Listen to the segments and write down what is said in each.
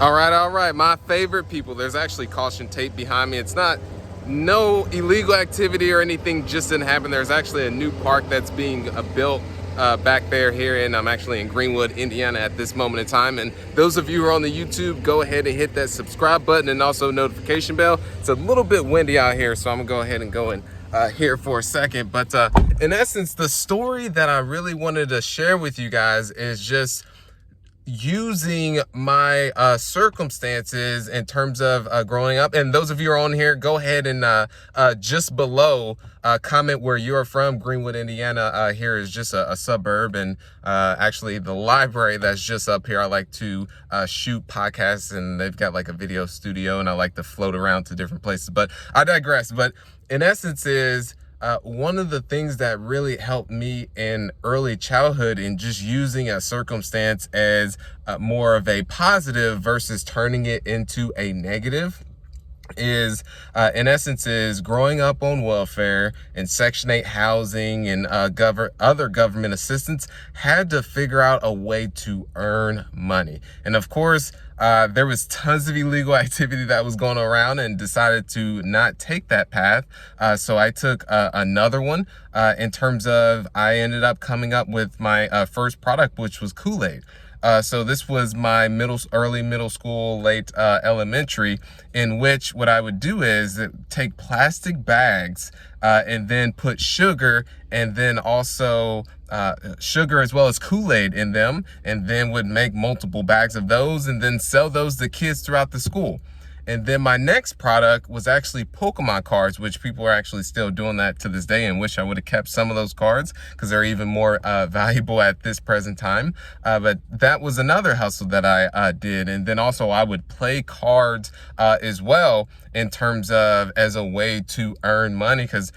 All right, my favorite people. There's actually caution tape behind me. It's not no illegal activity or anything just didn't happen. There's actually a new park that's being built back there here, and I'm actually in Greenwood, Indiana at this moment in time. And those of you who are on the YouTube, go ahead and hit that subscribe button and also notification bell. It's a little bit windy out here, so I'm gonna go ahead and go in here for a second. But in essence, the story that I really wanted to share with you guys is just using my circumstances in terms of growing up. And those of you who are on here, go ahead and just below comment where you're from. Greenwood, Indiana here is just a suburb, and actually the library that's just up here, I like to shoot podcasts, and they've got like a video studio, and I like to float around to different places, but I digress. But in essence is one of the things that really helped me in early childhood in just using a circumstance as more of a positive versus turning it into a negative is in essence is growing up on welfare and Section 8 housing and other government assistance, had to figure out a way to earn money. And of course, there was tons of illegal activity that was going around, and decided to not take that path. So I took another one in terms of I ended up coming up with my first product, which was Kool-Aid. So this was my early middle school, late elementary, in which what I would do is take plastic bags and then put sugar, and then also sugar as well as Kool-Aid in them, and then would make multiple bags of those and then sell those to kids throughout the school. And then my next product was actually Pokemon cards, which people are actually still doing that to this day, and wish I would have kept some of those cards because they're even more valuable at this present time. But that was another hustle that I did. And then also I would play cards as well in terms of as a way to earn money, because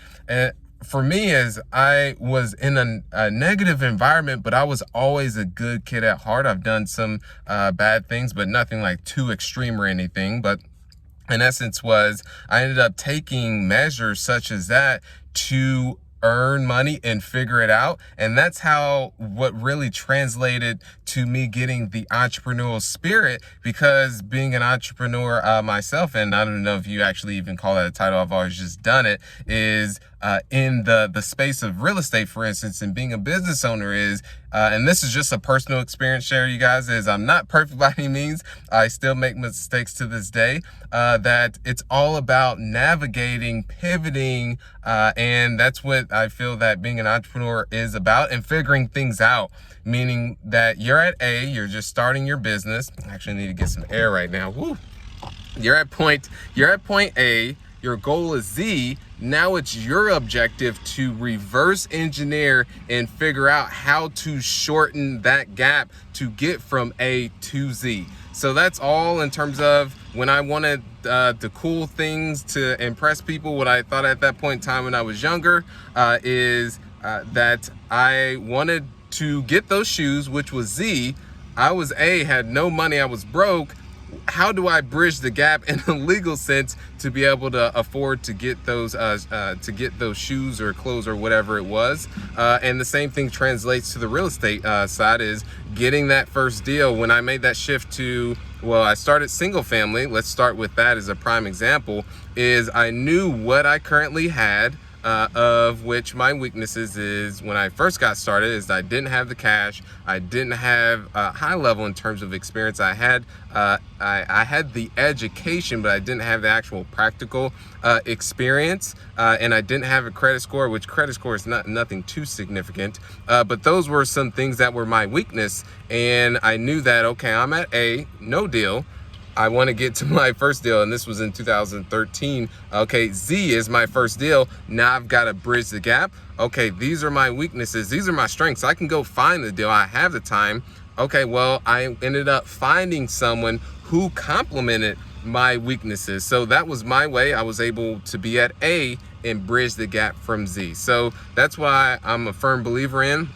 for me, as I was in a negative environment, but I was always a good kid at heart. I've done some bad things, but nothing like too extreme or anything. But in essence was I ended up taking measures such as that to earn money and figure it out. And that's how what really translated to me getting the entrepreneurial spirit, because being an entrepreneur myself, and I don't know if you actually even call that a title, I've always just done it, is in the space of real estate, for instance, and being a business owner is, and this is just a personal experience share, you guys, is I'm not perfect by any means. I still make mistakes to this day, that it's all about navigating, pivoting, and that's what I feel that being an entrepreneur is about, and figuring things out, meaning that you're at A, you're just starting your business. I actually need to get some air right now. Woo. You're at point A, your goal is Z. Now it's your objective to reverse engineer and figure out how to shorten that gap to get from A to Z. So that's all in terms of when I wanted the cool things to impress people. What I thought at that point in time when I was younger is that I wanted to get those shoes, which was Z. I was A, had no money, I was broke. How do I bridge the gap in a legal sense to be able to afford to get those shoes or clothes or whatever it was? And the same thing translates to the real estate side, is getting that first deal. When I made that shift to, well, I started single family. Let's start with that as a prime example. Is I knew what I currently had, of which my weaknesses is when I first got started is I didn't have the cash. I didn't have a high level in terms of experience. I had the education, but I didn't have the actual practical experience, and I didn't have a credit score, which credit score is nothing too significant, but those were some things that were my weakness. And I knew that, okay, I'm at A, no deal. I want to get to my first deal, and this was in 2013. Okay, Z is my first deal. Now I've got to bridge the gap. Okay, these are my weaknesses. These are my strengths. I can go find the deal. I have the time. Okay, well, I ended up finding someone who complemented my weaknesses. So that was my way. I was able to be at A and bridge the gap from Z. So that's why I'm a firm believer in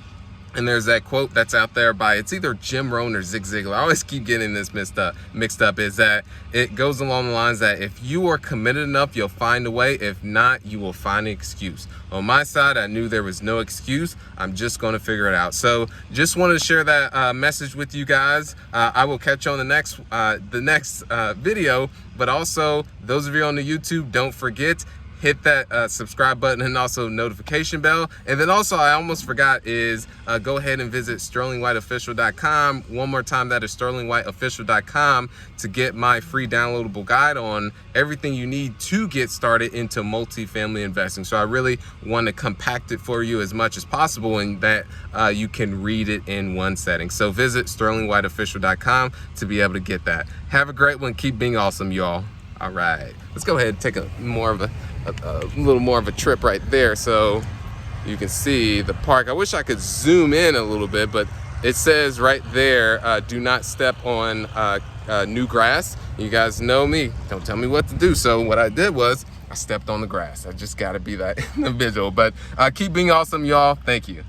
And there's that quote that's out there by, it's either Jim Rohn or Zig Ziglar. I always keep getting this mixed up, is that it goes along the lines that if you are committed enough, you'll find a way. If not, you will find an excuse. On my side, I knew there was no excuse. I'm just going to figure it out. So just wanted to share that message with you guys. I will catch you on the next video, but also those of you on the YouTube, don't forget, hit that subscribe button and also notification bell. And then also, I almost forgot, is go ahead and visit sterlingwhiteofficial.com. One more time, that is sterlingwhiteofficial.com, to get my free downloadable guide on everything you need to get started into multifamily investing. So I really want to compact it for you as much as possible, and that you can read it in one setting. So visit sterlingwhiteofficial.com to be able to get that. Have a great one. Keep being awesome, y'all. All right, let's go ahead and take a little more of a trip right there so you can see the park. I wish I could zoom in a little bit, but it says right there, do not step on new grass. You guys know me, don't tell me what to do. So what I did was I stepped on the grass. I just got to be that individual. But keep being awesome, y'all. Thank you.